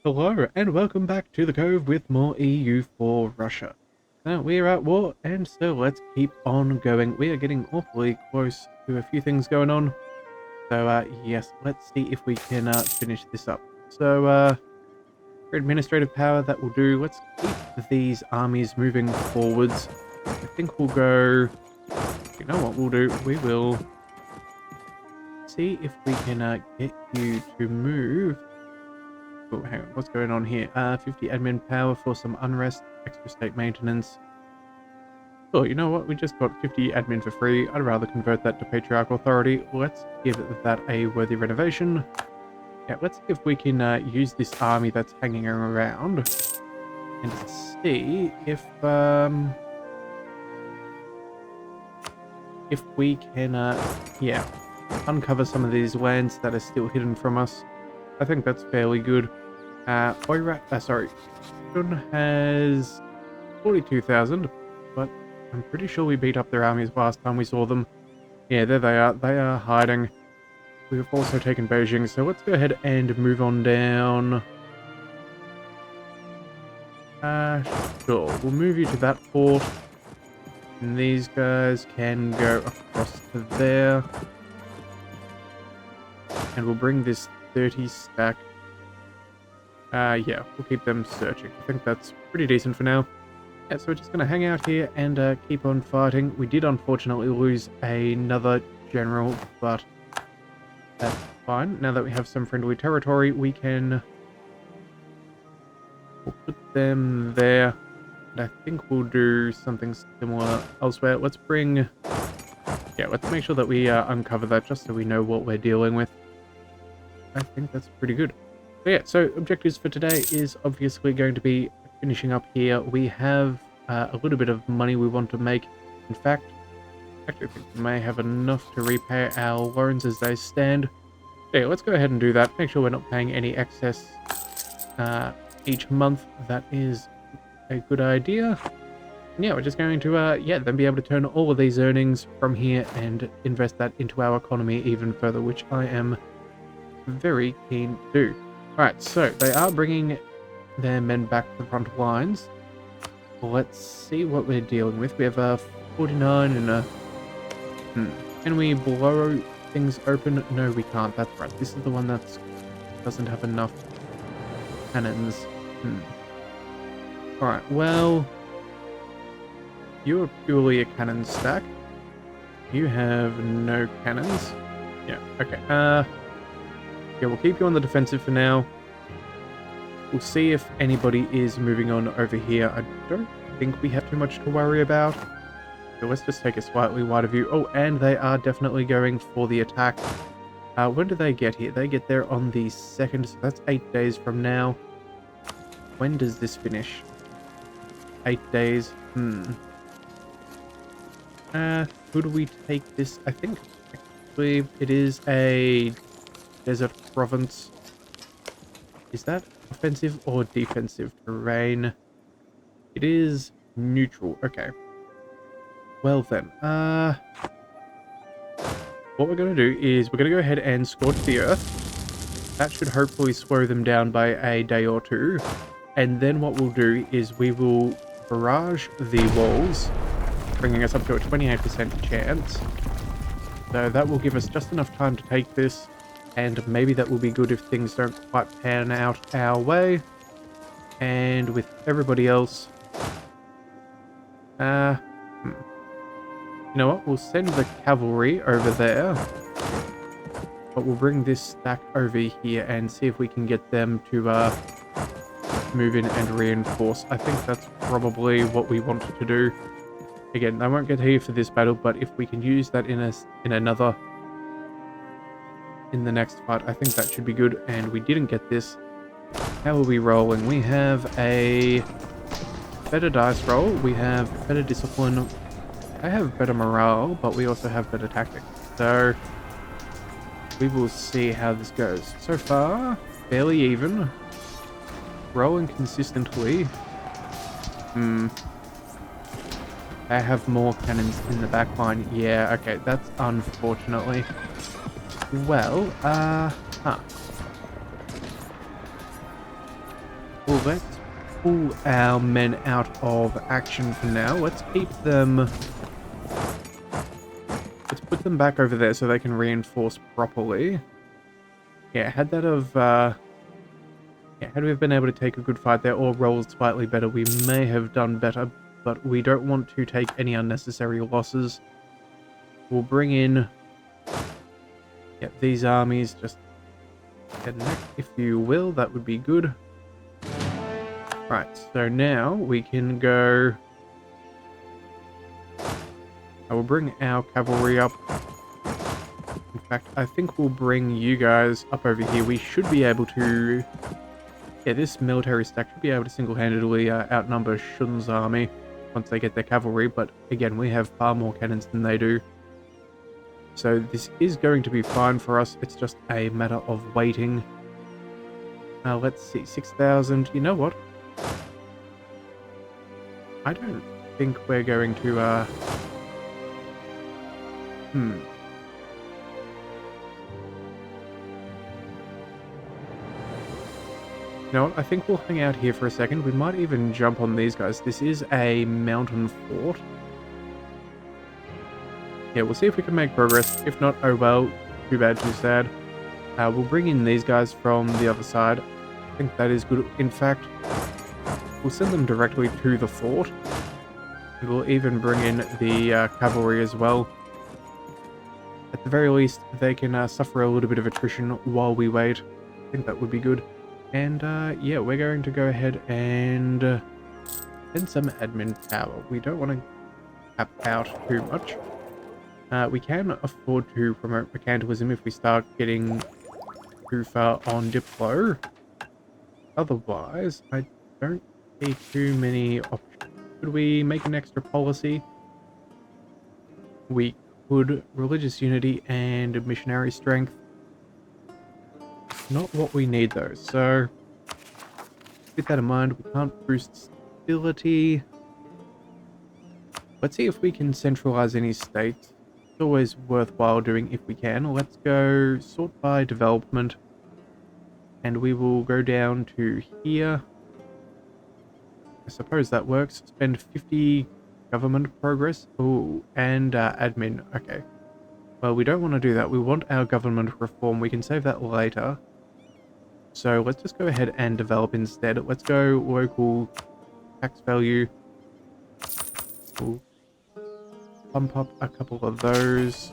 Hello and welcome back to the Cove with more EU4 Russia. Now we're at war and so let's keep on going. We are getting awfully close to a few things going on. So yes, let's see if we can finish this up. So for administrative power that will do. Let's keep these armies moving forwards. I think we'll go, you know what we'll do? We will see if we can get you to move. Oh, hang on, what's going on here? 50 admin power for some unrest, extra state maintenance. Oh, you know what? We just got 50 admin for free. I'd rather convert that to patriarchal authority. Let's give that a worthy renovation. Yeah, let's see if we can use this army that's hanging around and see if we can, yeah, uncover some of these lands that are still hidden from us. I think that's fairly good. Sorry, Shun has 42,000, but I'm pretty sure we beat up their armies last time we saw them. Yeah, there they are. They are hiding. We've also taken Beijing, so let's go ahead and move on down. Sure, we'll move you to that port. And these guys can go across to there. And we'll bring this 30 stack. Yeah, we'll keep them searching. I think that's pretty decent for now. Yeah, so we're just going to hang out here and keep on fighting. We did unfortunately lose another general, but that's fine. Now that we have some friendly territory, we'll put them there. And I think we'll do something similar elsewhere. Let's make sure that we uncover that just so we know what we're dealing with. I think that's pretty good. So yeah, so objectives for today is obviously going to be finishing up here. We have a little bit of money we want to make. In fact, actually I think we may have enough to repay our loans as they stand. So yeah, let's go ahead and do that. Make sure we're not paying any excess each month. That is a good idea. And yeah, we're just going to then be able to turn all of these earnings from here and invest that into our economy even further, which I am very keen to do. Alright, so they are bringing their men back to the front lines. Let's see what we're dealing with. We have a 49 and a... Can we blow things open? No, we can't. That's right. This is the one that doesn't have enough cannons. Alright, well... You're purely a cannon stack. You have no cannons. Yeah, okay. Yeah, we'll keep you on the defensive for now. We'll see if anybody is moving on over here. I don't think we have too much to worry about. So let's just take a slightly wider view. Oh, and they are definitely going for the attack. When do they get here? They get there on the 2nd, so that's 8 days from now. When does this finish? 8 days. Who do we take this? I think actually it is a desert province. Is that offensive or defensive terrain? It is neutral. Okay. Well then, what we're going to do is we're going to go ahead and scorch the earth. That should hopefully slow them down by a day or two. And then what we'll do is we will barrage the walls, bringing us up to a 28% chance. So that will give us just enough time to take this. And maybe that will be good if things don't quite pan out our way. And with everybody else... You know what? We'll send the cavalry over there. But we'll bring this stack over here and see if we can get them to move in and reinforce. I think that's probably what we want to do. Again, I won't get here for this battle, but if we can use that in the next fight, I think that should be good. And we didn't get this. How are we rolling? We have a better dice roll. We have better discipline. I have better morale, but we also have better tactics. So we will see how this goes. So far, fairly even. Rolling consistently. I have more cannons in the back line. Yeah, okay, that's unfortunately. Well, Well, let's pull our men out of action for now. Let's keep them... Let's put them back over there so they can reinforce properly. Yeah, had that of... Yeah, had we have been able to take a good fight there or roll slightly better, we may have done better, but we don't want to take any unnecessary losses. We'll bring in... Yeah, these armies, just head neck, if you will, that would be good. Right, so now we can go... I will bring our cavalry up. In fact, I think we'll bring you guys up over here. We should be able to... Yeah, this military stack should be able to single-handedly outnumber Shun's army once they get their cavalry, but again, we have far more cannons than they do. So this is going to be fine for us. It's just a matter of waiting. Let's see, 6,000. You know what? I don't think we're going to, You know what? I think we'll hang out here for a second. We might even jump on these guys. This is a mountain fort. Yeah, we'll see if we can make progress. If not, oh well. Too bad, too sad. We'll bring in these guys from the other side. I think that is good. In fact, we'll send them directly to the fort. And we'll even bring in the cavalry as well. At the very least, they can suffer a little bit of attrition while we wait. I think that would be good. And yeah, we're going to go ahead and send some admin power. We don't want to cap out too much. We can afford to promote mercantilism if we start getting too far on Diplo. Otherwise, I don't see too many options. Could we make an extra policy? We could. Religious unity and missionary strength. Not what we need though, so keep that in mind. We can't boost stability. Let's see if we can centralize any states. It's always worthwhile doing if we can. Let's go sort by development. And we will go down to here. I suppose that works. Spend 50 government progress. Oh, and admin. Okay. Well, we don't want to do that. We want our government reform. We can save that later. So let's just go ahead and develop instead. Let's go local tax value. We'll pump up a couple of those.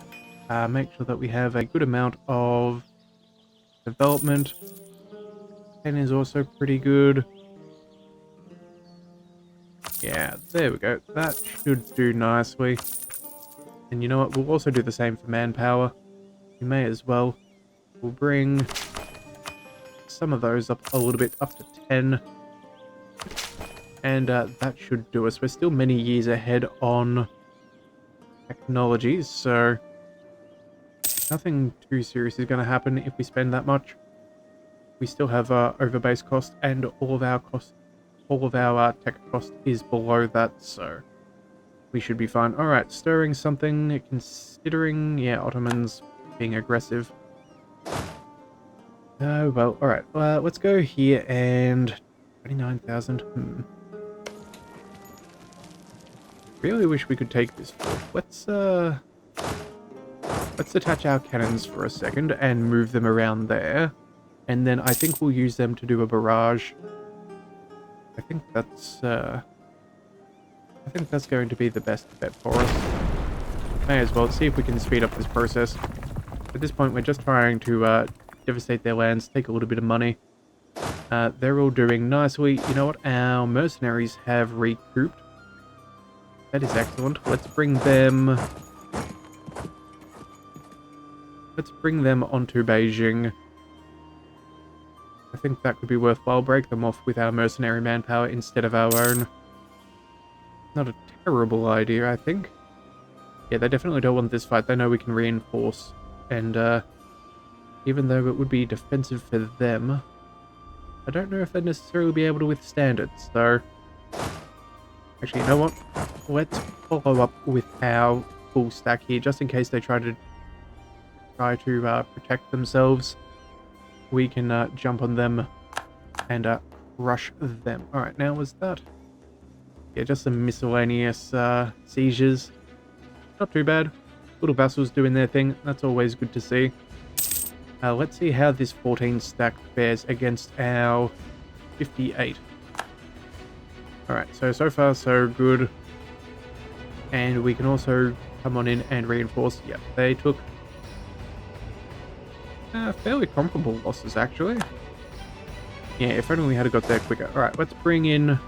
Make sure that we have a good amount of development. 10 is also pretty good. Yeah, there we go. That should do nicely. And you know what? We'll also do the same for manpower. We may as well. We'll bring some of those up a little bit, up to 10. And that should do us. We're still many years ahead on technologies, so nothing too serious is going to happen if we spend that much. We still have overbase cost, and all of our tech cost is below that, so we should be fine. Alright, stirring something, considering, yeah, Ottomans being aggressive. Oh, well, alright, let's go here and 29,000, Really wish we could take this fort. Let's attach our cannons for a second and move them around there. And then I think we'll use them to do a barrage. I think that's going to be the best bet for us. May as well see if we can speed up this process. At this point, we're just trying to devastate their lands, take a little bit of money. They're all doing nicely. You know what? Our mercenaries have recouped. That is excellent. Let's bring them onto Beijing. I think that could be worthwhile. Break them off with our mercenary manpower instead of our own. Not a terrible idea, I think. Yeah, they definitely don't want this fight. They know we can reinforce. And even though it would be defensive for them, I don't know if they'd necessarily be able to withstand it. So, actually, you know what? Let's follow up with our full stack here, just in case they try to protect themselves. We can jump on them and rush them. Alright, now was that? Yeah, just some miscellaneous seizures. Not too bad. Little vassals doing their thing. That's always good to see. Let's see how this 14 stack fares against our 58. Alright, so far so good. And we can also come on in and reinforce. Yep, they took fairly comparable losses, actually. Yeah, if only we had got there quicker. Alright, let's bring in...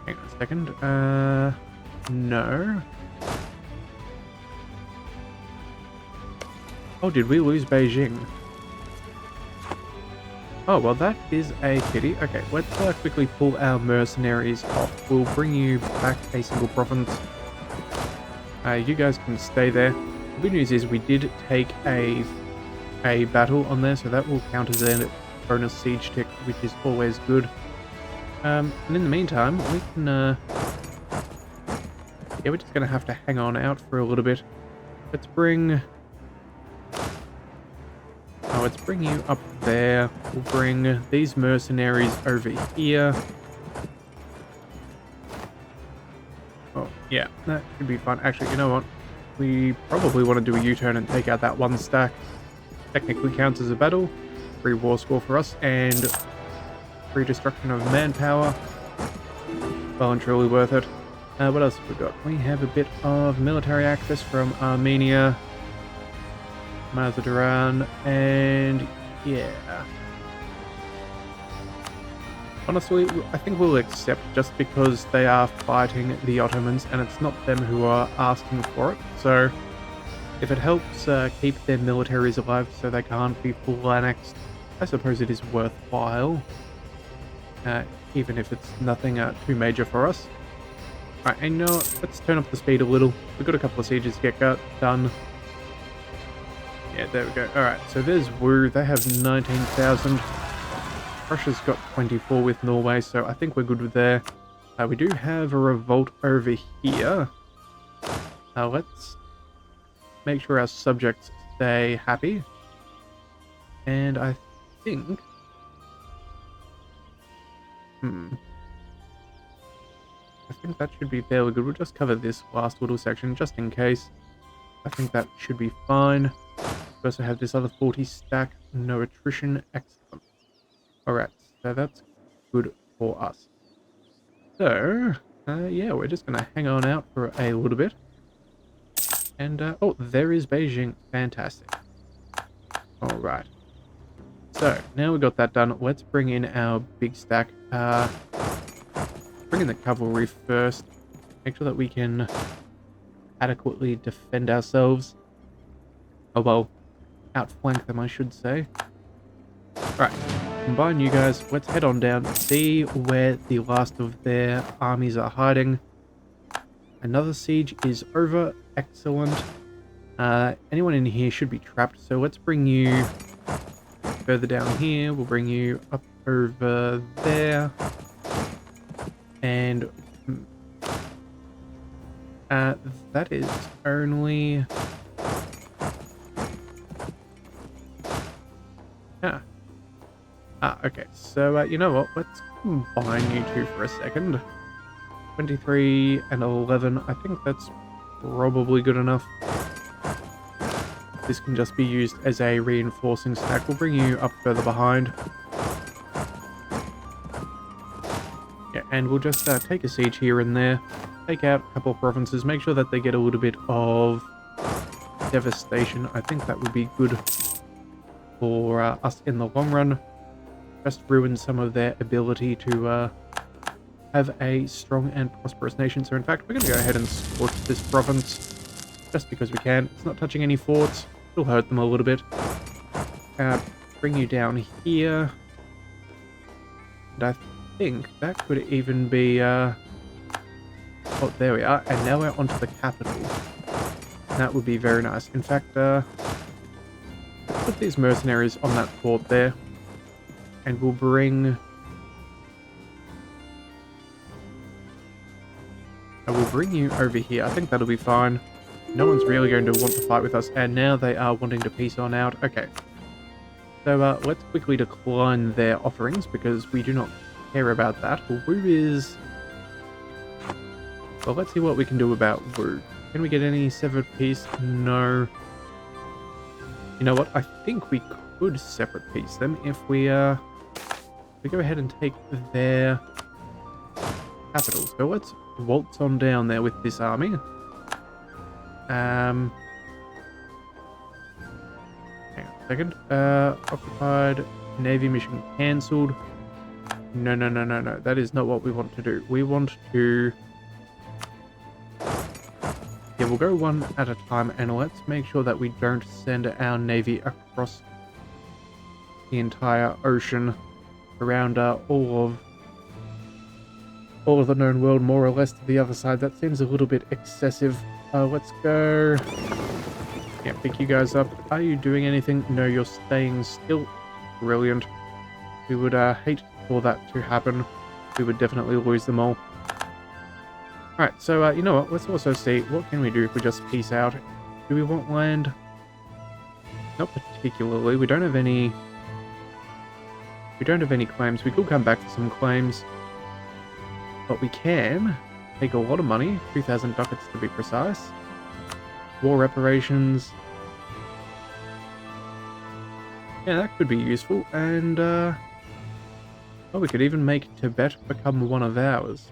Hang on a second. No. Oh, did we lose Beijing? Oh, well, that is a pity. Okay, let's quickly pull our mercenaries off. We'll bring you back a single province. You guys can stay there. The good news is we did take a battle on there, so that will count as a bonus siege tick, which is always good. And in the meantime, we can... yeah, we're just going to have to hang on out for a little bit. Let's bring... let's bring you up there. We'll bring these mercenaries over here. Oh, yeah, that should be fun. Actually, you know what? We probably want to do a U-turn and take out that one stack. Technically counts as a battle. Free war score for us, and free destruction of manpower. Well and truly worth it. What else have we got? We have a bit of military access from Armenia, Mazarin, and yeah. Honestly, I think we'll accept just because they are fighting the Ottomans and it's not them who are asking for it. So if it helps keep their militaries alive so they can't be full annexed, I suppose it is worthwhile. Even if it's nothing too major for us. Alright, and you know what? Let's turn up the speed a little. We've got a couple of sieges to get done. Yeah, there we go. Alright, so there's Wu. They have 19,000. Russia's got 24 with Norway, so I think we're good with there. We do have a revolt over here. Let's make sure our subjects stay happy. And I think... I think that should be fairly good. We'll just cover this last little section just in case. I think that should be fine. We also have this other 40 stack, no attrition, excellent. Alright, so that's good for us. So, yeah, we're just going to hang on out for a little bit. And, oh, there is Beijing. Fantastic. Alright. So, now we've got that done. Let's bring in our big stack. Bring in the cavalry first. Make sure that we can adequately defend ourselves. Oh, well, outflank them, I should say. Alright. Combine you guys, let's head on down, see where the last of their armies are hiding. Another siege is over, excellent. Anyone in here should be trapped, so let's bring you further down here. We'll bring you up over there. And that is only... okay, so you know what, let's combine you two for a second. 23 and 11, I think that's probably good enough. This can just be used as a reinforcing stack. We'll bring you up further behind. Yeah, and we'll just take a siege here and there, take out a couple of provinces, make sure that they get a little bit of devastation. I think that would be good for us in the long run. Just ruin some of their ability to have a strong and prosperous nation. So in fact, we're going to go ahead and scorch this province just because we can. It's not touching any forts. It'll hurt them a little bit. Bring you down here. And I think that could even be... oh, there we are. And now we're onto the capital. That would be very nice. In fact, let's put these mercenaries on that fort there. And we'll bring... I will bring you over here. I think that'll be fine. No one's really going to want to fight with us. And now they are wanting to peace on out. Okay. So let's quickly decline their offerings because we do not care about that. Wu is... Well, let's see what we can do about Wu. Can we get any severed piece? No. You know what? I think we could separate piece them if we go ahead and take their capital. So let's waltz on down there with this army. Hang on a second. Occupied, Navy mission cancelled. No. That is not what we want to do. We want to... Yeah, we'll go one at a time, and let's make sure that we don't send our Navy across the entire ocean around all of the known world, more or less, to the other side. That seems a little bit excessive. Let's go... Yeah, pick you guys up. Are you doing anything? No, you're staying still. Brilliant. We would hate for that to happen. We would definitely lose them all. Alright, so you know what? Let's also see what can we do if we just peace out. Do we want land? Not particularly. We don't have any claims. We could come back to some claims. But we can take a lot of money, 2,000 ducats to be precise. War reparations. Yeah, that could be useful. And, well, we could even make Tibet become one of ours.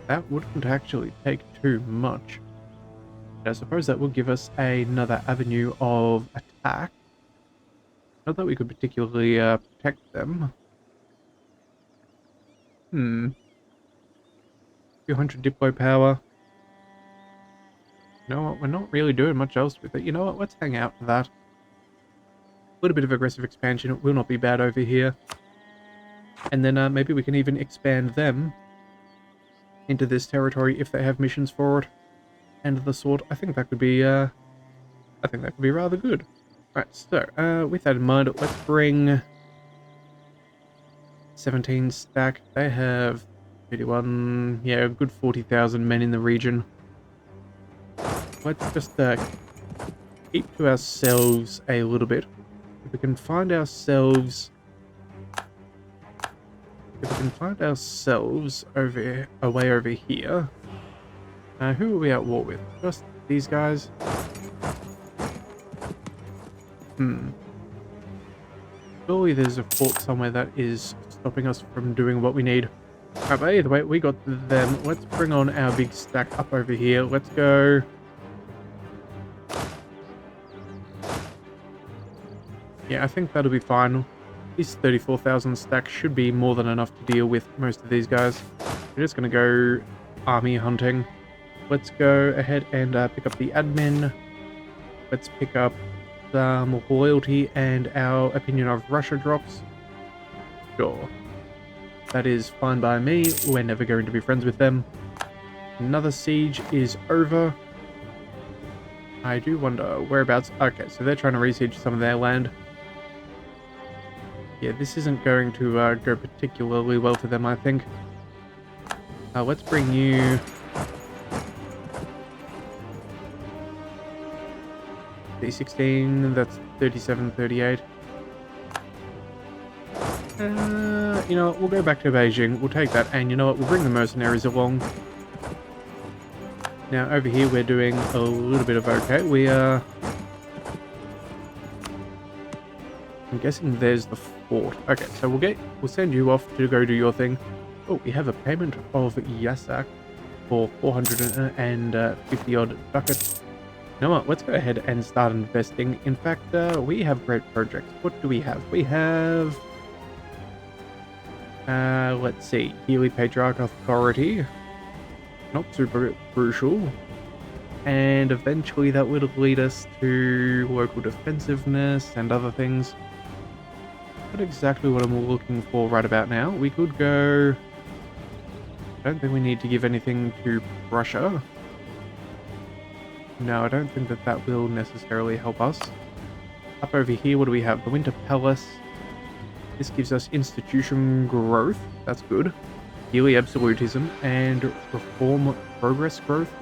That wouldn't actually take too much. I suppose that will give us another avenue of attack. Not that we could particularly protect them. 200 diplo power. You know what? We're not really doing much else with it. You know what? Let's hang out for that. A little bit of aggressive expansion. It will not be bad over here. And then maybe we can even expand them into this territory if they have missions for it. And the sort. I think that could be rather good. Right, so with that in mind, let's bring 17 stack. They have 31, yeah, a good 40,000 men in the region. Let's just keep to ourselves a little bit. If we can find ourselves a way over here. Who are we at war with? Just these guys? Surely there's a fort somewhere that is stopping us from doing what we need. Alright, but either way, we got them. Let's bring on our big stack up over here. Let's go. Yeah, I think that'll be fine. This 34,000 stack should be more than enough to deal with most of these guys. We're just going to go army hunting. Let's go ahead and pick up the admin. Let's pick up some loyalty and our opinion of Russia drops. Sure. That is fine by me. We're never going to be friends with them. Another siege is over. I do wonder whereabouts. Okay, so they're trying to re-siege some of their land. Yeah, this isn't going to go particularly well for them, I think. Let's bring you... D16, that's 37, 38. You know what, we'll go back to Beijing. We'll take that, and you know what, we'll bring the mercenaries along. Now, over here, we're doing a little bit of okay. We are... I'm guessing there's the fort. Okay, so we'll send you off to go do your thing. Oh, we have a payment of Yasak for 450 odd ducats. You know what, let's go ahead and start investing. In fact, we have great projects. What do we have? We have... let's see. Healy Patriarch Authority. Not super crucial. And eventually that would lead us to local defensiveness and other things. Not exactly what I'm looking for right about now. We could go... I don't think we need to give anything to Russia. No, I don't think that will necessarily help us. Up over here, what do we have? The Winter Palace. This gives us institution growth. That's good. Yearly absolutism and reform progress growth.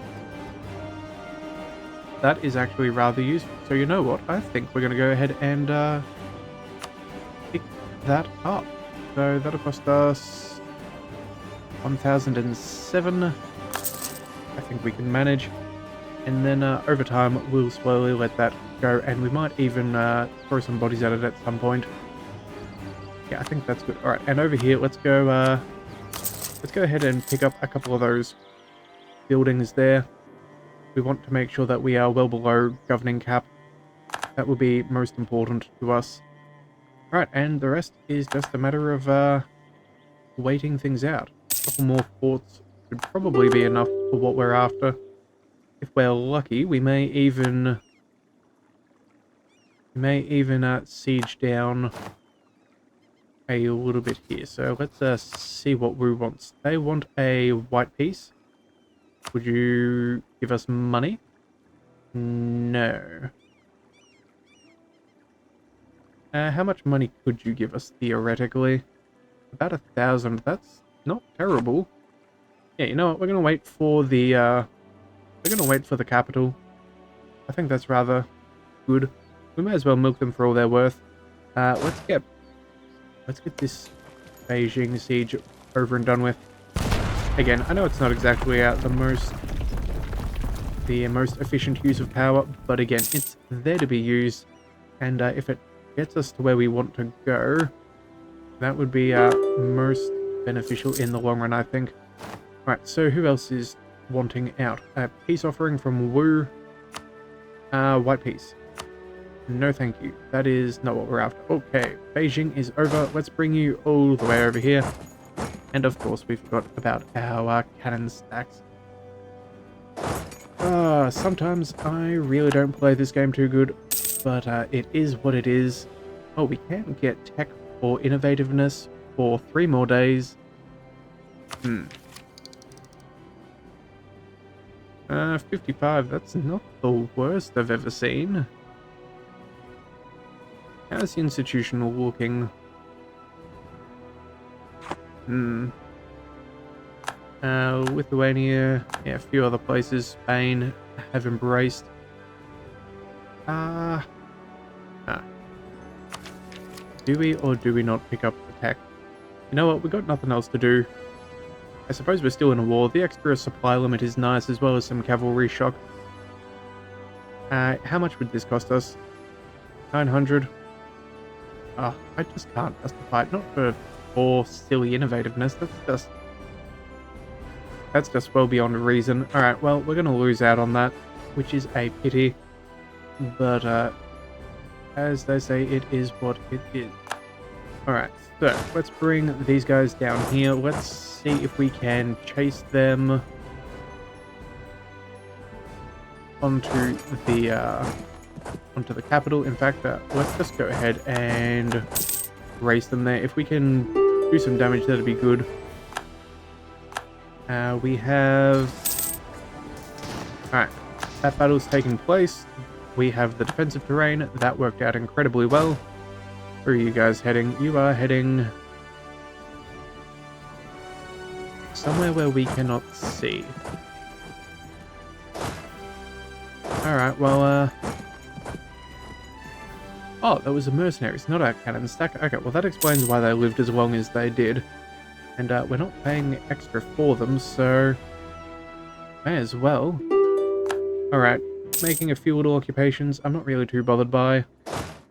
that is actually rather useful. So you know what? I think we're going to go ahead and pick that up. So that'll cost us 1,007. I think we can manage. And then over time, we'll slowly let that go. And we might even throw some bodies at it at some point. Yeah, I think that's good. All right, and over here, let's go ahead and pick up a couple of those buildings there. We want to make sure that we are well below governing cap. That will be most important to us. All right, and the rest is just a matter of waiting things out. A couple more forts should probably be enough for what we're after. If we're lucky, we may even siege down a little bit here. So let's see what Wu wants. They want a white piece. Would you give us money? No. How much money could you give us theoretically? About 1,000. That's not terrible. Yeah, you know what? We're gonna wait for the capital. I think that's rather good. We may as well milk them for all they're worth. Let's get this Beijing siege over and done with. Again, I know it's not exactly the most efficient use of power, but again, it's there to be used, and if it gets us to where we want to go, that would be most beneficial in the long run, I think. Alright, so who else is wanting out? A peace offering from Wu. White peace. No thank you. That is not what we're after. Okay, Beijing is over. Let's bring you all the way over here. And of course, we forgot about our cannon stacks. Sometimes I really don't play this game too good, but it is what it is. Oh, we can get tech for innovativeness for 3 more days. 55, that's not the worst I've ever seen. How's the institutional looking? Lithuania, yeah, a few other places, Spain have embraced. Do we or do we not pick up the tech? You know what, we've got nothing else to do. I suppose we're still in a war. The extra supply limit is nice, as well as some cavalry shock. How much would this cost us? 900. I just can't justify it. Not for silly innovativeness. That's just well beyond reason. Alright, well, we're going to lose out on that, which is a pity. But, as they say, it is what it is. Alright, so let's bring these guys down here. Let's see if we can chase them onto the capital. In fact, let's just go ahead and race them there. If we can do some damage, that'd be good. We have... Alright, that battle's taken place. We have the defensive terrain. That worked out incredibly well. Where are you guys heading? You are heading somewhere where we cannot see. Alright, well, oh, that was a mercenaries, not a cannon stack. Okay, well that explains why they lived as long as they did. And we're not paying extra for them, so may as well. Alright, making a few little occupations I'm not really too bothered by.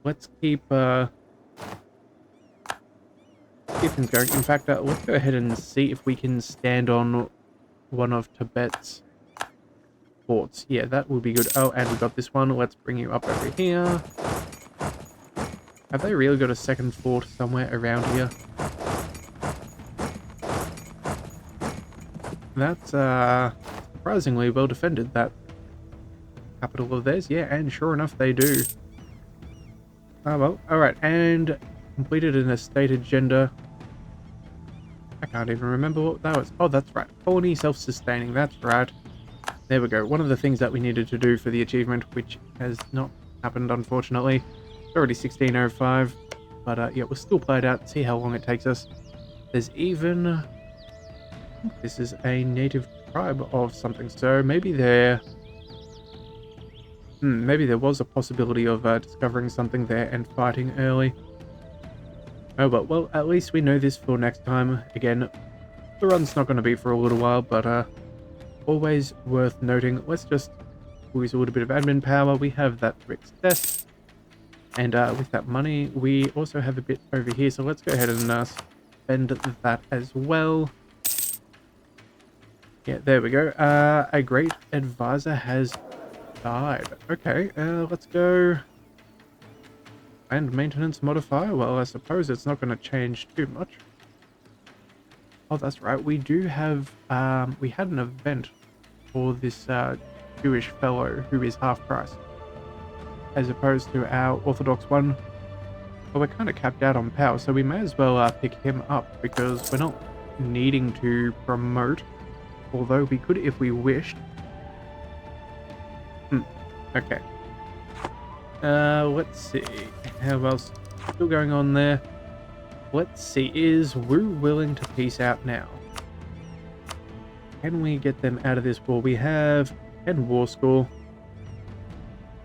Let's keep things going. In fact, let's go ahead and see if we can stand on one of Tibet's forts. Yeah, that will be good. Oh, and we got this one. Let's bring you up over here. Have they really got a second fort somewhere around here? That's surprisingly well defended, that capital of theirs. Yeah, and sure enough, they do. Oh well, alright, and completed an estate agenda. I can't even remember what that was. Oh, that's right. Colony self-sustaining, that's right. There we go. One of the things that we needed to do for the achievement, which has not happened, unfortunately. It's already 16:05, but yeah, we'll still play it out, see how long it takes us. There's even... This is a native tribe of something, so maybe they're... Maybe there was a possibility of discovering something there and fighting early. Oh, but well, at least we know this for next time. Again, the run's not going to be for a little while, but always worth noting. Let's just use a little bit of admin power. We have that to excess. And with that money, we also have a bit over here. So let's go ahead and spend that as well. Yeah, there we go. A great advisor has died. Okay, let's go. And maintenance modifier. Well, I suppose it's not going to change too much. Oh, that's right. We do have, we had an event for this Jewish fellow who is half price, as opposed to our Orthodox one. Well, we're kind of capped out on power, so we may as well pick him up because we're not needing to promote, although we could if we wished. Okay. Let's see. How else? Still going on there. Let's see. Is Wu willing to peace out now? Can we get them out of this war? We have 10 war score.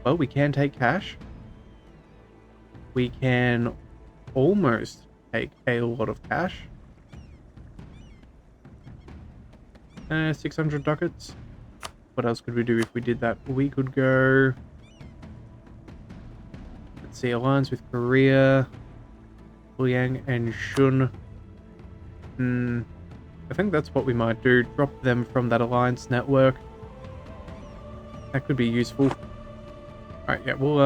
Well, we can take cash. We can almost take a lot of cash. 600 ducats. What else could we do if we did that? We could go... Let's see, alliance with Korea, Liang and Shun. I think that's what we might do. Drop them from that alliance network. That could be useful. Alright, yeah, we'll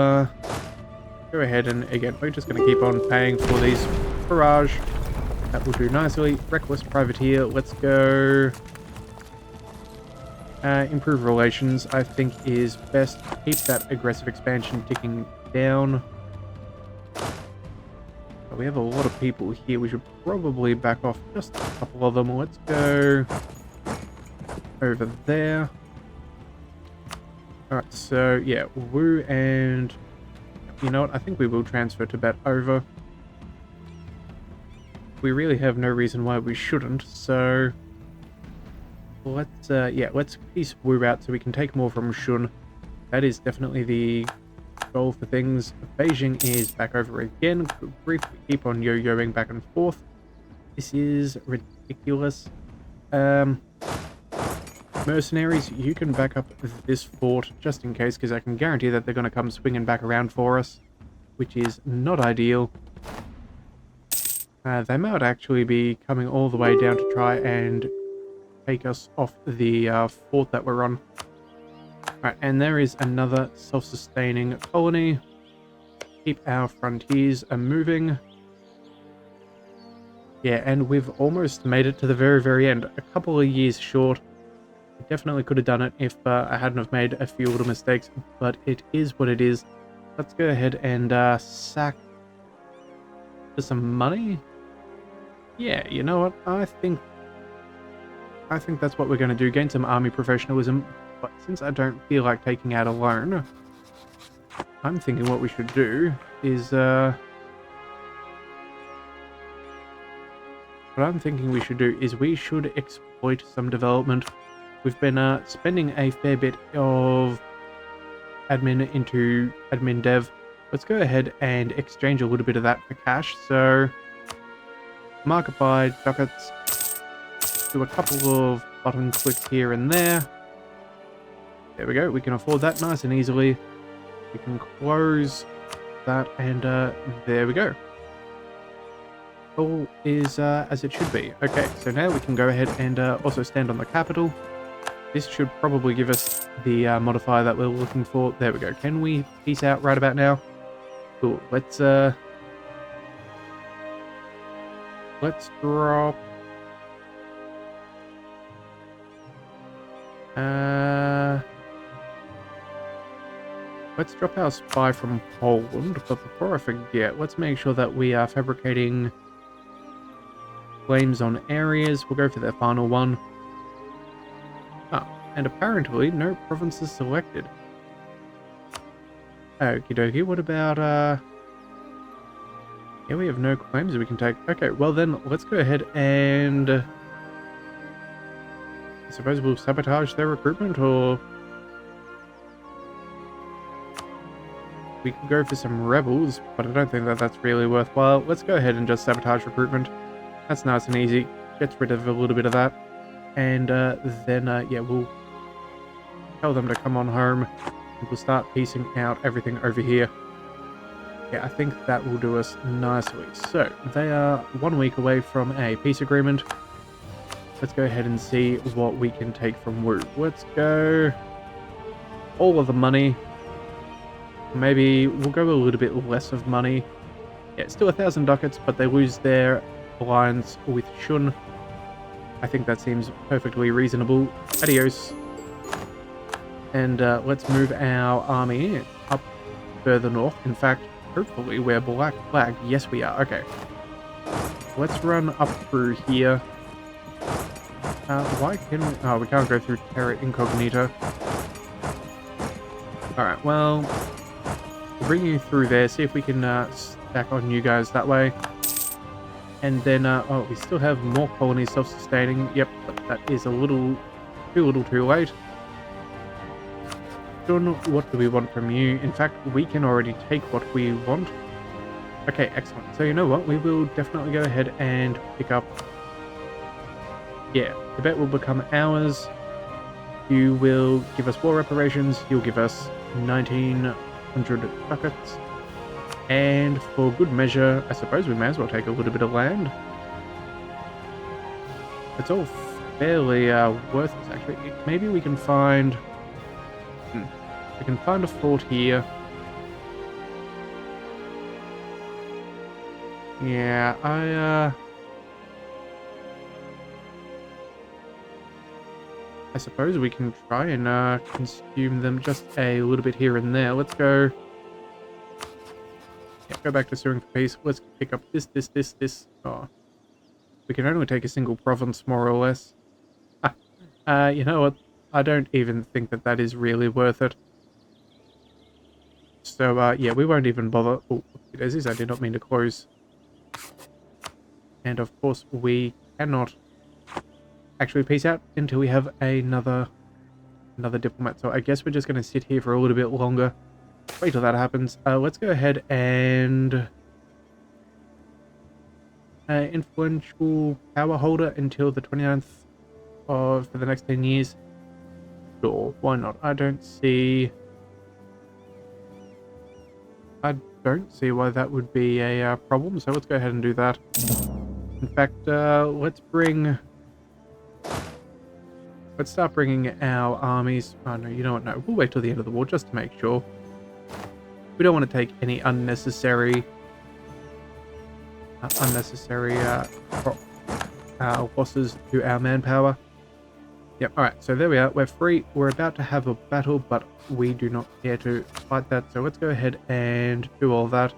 go ahead and again, we're just going to keep on paying for these barrage. That will do nicely. Reckless privateer, let's go. Improve relations, I think, is best. Keep that aggressive expansion ticking down. But we have a lot of people here. We should probably back off just a couple of them. Let's go over there. Alright, so yeah, Wu and... You know what? I think we will transfer Tibet over. We really have no reason why we shouldn't, so... Let's, yeah, let's piece Wu out so we can take more from Shun. That is definitely the goal for things. Beijing is back over again. Good grief, we keep on yo-yoing back and forth. This is ridiculous. Mercenaries, you can back up this fort just in case, because I can guarantee that they're going to come swinging back around for us, which is not ideal. They might actually be coming all the way down to try and take us off the fort that we're on. Alright, and there is another self-sustaining colony. Keep our frontiers moving. Yeah, and we've almost made it to the very, very end. A couple of years short. I definitely could have done it if I hadn't have made a few little mistakes, but it is what it is. Let's go ahead and sack for some money. Yeah, you know what? I think that's what we're going to do. Gain some army professionalism. But since I don't feel like taking out a loan, I'm thinking what we should do is... what I'm thinking we should do is we should exploit some development. We've been spending a fair bit of admin into admin dev. Let's go ahead and exchange a little bit of that for cash. So, market buy ducats. Do a couple of button clicks here and there. There we go. We can afford that nice and easily. We can close that and there we go. All is as it should be. Okay, so now we can go ahead and also stand on the capital. This should probably give us the modifier that we're looking for. There we go. Can we peace out right about now? Cool. Let's drop... let's drop our spy from Poland, but before I forget, let's make sure that we are fabricating claims on areas. We'll go for the final one. Ah, and apparently no provinces selected. Okie dokie, what about, yeah, we have no claims that we can take. Okay, well then, let's go ahead and... I suppose we'll sabotage their recruitment, or... We could go for some rebels, but I don't think that that's really worthwhile. Let's go ahead and just sabotage recruitment. That's nice and easy. Gets rid of a little bit of that. And then, yeah, we'll tell them to come on home. And we'll start piecing out everything over here. Yeah, I think that will do us nicely. So, they are 1 week away from a peace agreement. Let's go ahead and see what we can take from Wu. Let's go all of the money. Maybe we'll go a little bit less of money. Yeah, still 1,000 ducats, but they lose their alliance with Shun. I think that seems perfectly reasonable. Adios. And let's move our army up further north. In fact, hopefully we're black flagged. Yes, we are. Okay. Let's run up through here. Why can we... Oh, we can't go through Terra Incognita. Alright, well... We'll bring you through there, see if we can stack on you guys that way. And then, oh, we still have more colonies self-sustaining. Yep, but that is a little too late. Shun, what do we want from you? In fact, we can already take what we want. Okay, excellent. So you know what? We will definitely go ahead and pick up... Yeah, Tibet will become ours. You will give us war reparations. You'll give us 1,900 ducats. And for good measure, I suppose we may as well take a little bit of land. It's all fairly worthless, actually. Maybe we can find... We can find a fort here. Yeah, I suppose we can try and consume them just a little bit here and there. Let's go... Yeah, go back to suing for peace. Let's pick up this. Oh. We can only take a single province, more or less. You know what? I don't even think that that is really worth it. So, yeah, we won't even bother... Oh, daisies, I did not mean to close. And, of course, we cannot actually peace out until we have another diplomat. So I guess we're just going to sit here for a little bit longer. Wait till that happens. Let's go ahead and... influential power holder until the 29th for the next 10 years. Sure, why not? I don't see why that would be a problem, so let's go ahead and do that. In fact, let's start bringing our armies. Oh no, you know what? No, we'll wait till the end of the war just to make sure. We don't want to take any unnecessary losses to our manpower. Yep, alright, so there we are. We're free. We're about to have a battle, but we do not care to fight that. So let's go ahead and do all that.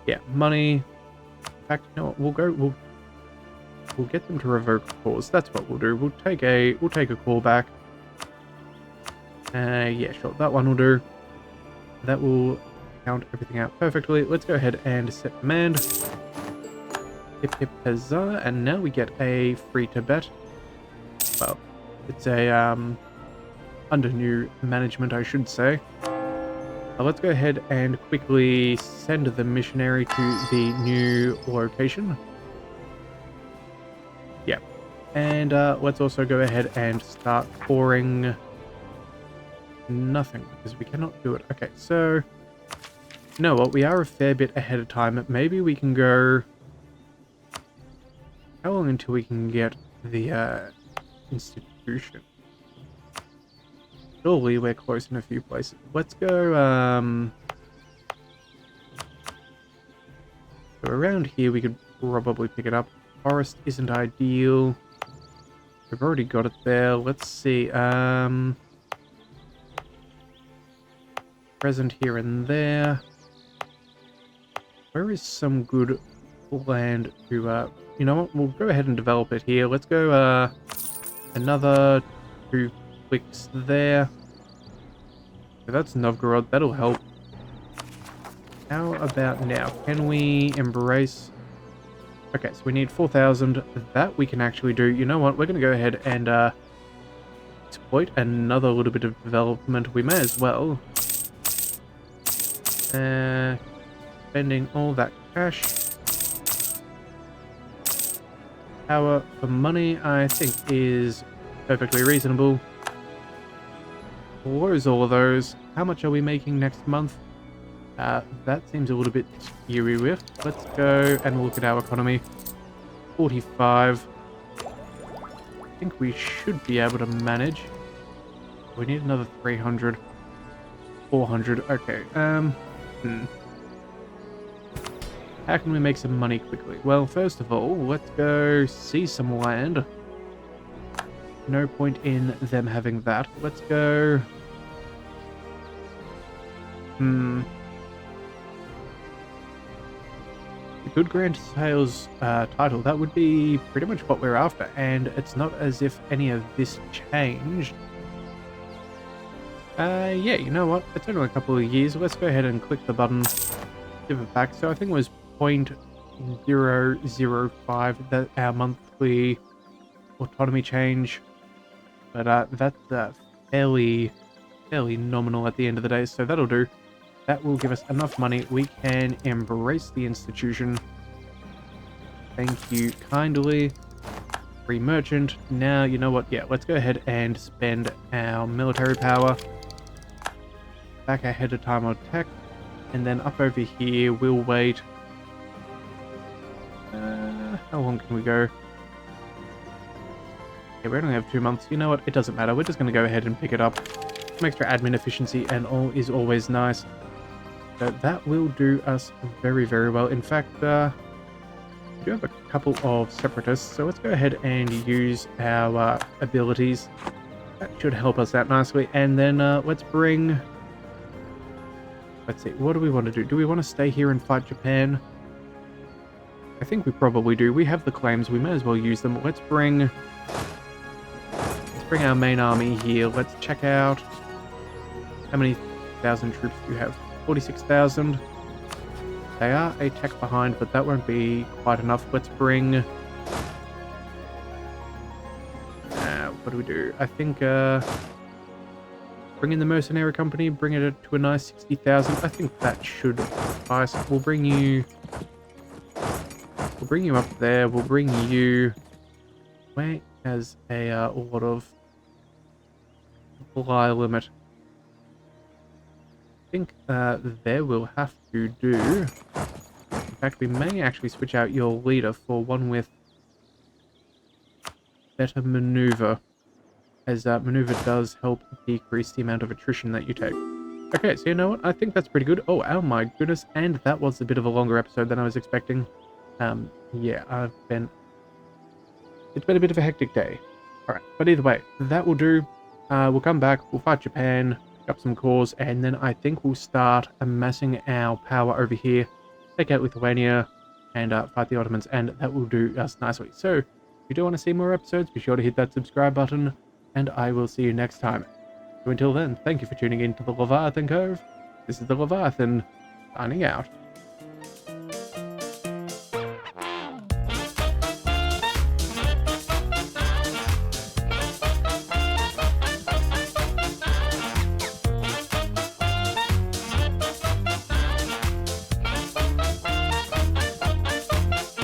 Yeah, money. In fact, you know what? We'll get them to revoke cause. That's what we'll do. We'll take a call back. Yeah, sure. That one will do. That will count everything out perfectly. Let's go ahead and set command. Hip hip huzzah, and now we get a free Tibet. Well, it's a under new management, I should say. Let's go ahead and quickly send the missionary to the new location. Yeah, and let's also go ahead and start pouring nothing because we cannot do it. Okay, so you know what? We are a fair bit ahead of time. Maybe we can go. How long until we can get the institution? Surely we're close in a few places. Let's go so around here we could probably pick it up. Forest isn't ideal. We've already got it there. Let's see. Present here and there. Where is some good land to you know what? We'll go ahead and develop it here. Let's go another 2 clicks there. So that's Novgorod. That'll help. How about now? Can we embrace... Okay, so we need 4,000. That we can actually do. You know what? We're going to go ahead and exploit another little bit of development. We may as well. Spending all that cash. Power for money, I think, is perfectly reasonable. Close all of those. How much are we making next month? That seems a little bit scary with. Let's go and look at our economy. 45. I think we should be able to manage. We need another 300. 400. Okay. How can we make some money quickly? Well, first of all, let's go see some land. No point in them having that. Let's go... A good grand sales title. That would be pretty much what we're after. And it's not as if any of this changed. Yeah, you know what? It's only a couple of years. Let's go ahead and click the button. Give it back. So I think it was 0.005 that our monthly autonomy change, but that's fairly nominal at the end of the day, so that'll do. That will give us enough money. We can embrace the institution. Thank you kindly. Free merchant. Now, you know what? Yeah, let's go ahead and spend our military power. Back ahead of time on tech. And then up over here, we'll wait. How long can we go? Yeah, we only have 2 months. You know what? It doesn't matter. We're just going to go ahead and pick it up. Some extra admin efficiency and all is always nice. So that will do us very, very well. In fact, we do have a couple of separatists. So let's go ahead and use our abilities. That should help us out nicely. And then let's bring... Let's see, what do we want to do? Do we want to stay here and fight Japan? I think we probably do. We have the claims. We may as well use them. Let's bring our main army here. Let's check out how many thousand troops do you have. 46,000. They are a tech behind, but that won't be quite enough. Let's bring... what do we do? I think... bring in the mercenary company, bring it to a nice 60,000. I think that should suffice. We'll bring you up there. We'll bring you... Where has a lot of supply limit? I think there will have to do. In fact, we may actually switch out your leader for one with better maneuver, as maneuver does help decrease the amount of attrition that you take. Okay, so you know what? I think that's pretty good. Oh my goodness, and that was a bit of a longer episode than I was expecting. Yeah, it's been a bit of a hectic day. Alright, but either way, that will do. We'll come back, we'll fight Japan, pick up some cores, and then I think we'll start amassing our power over here, take out Lithuania, and fight the Ottomans, and that will do us nicely. So, if you do want to see more episodes, be sure to hit that subscribe button, and I will see you next time. So until then, thank you for tuning in to the Leviathan Cove. This is the Leviathan, signing out.